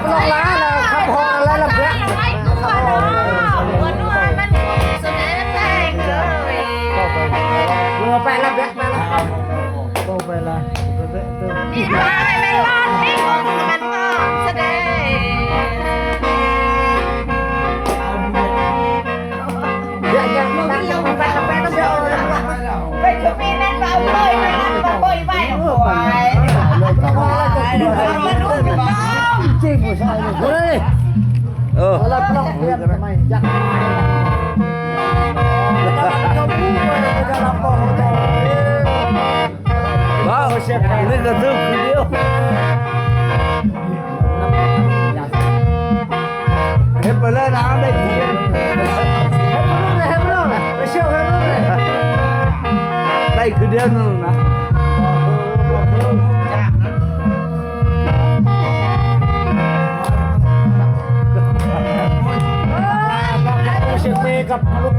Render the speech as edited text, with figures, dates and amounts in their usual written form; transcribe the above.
ลงล้าแล้วครับพอแล้วละเพื่อน เรือไปละเพื่อนไปละก็ไปละนี่ไม่รอดนี่มันก็แสดง อย่าตั้งยังไปละไปละเพื่อน ไปคือมีนั่นเราเลยไม่นั่นเราไปไปหน่อยจริงผู้ชายเลยเราต้องเพื่อนทำไมอยากก็พูดไปจะรับบอกเขา ว้าวเชฟนี่ก็ตึ้งคนเดียวเห็นไปเลยนะได้ทีได้คือเดียวนึงนะเชฟเมย์กับลูก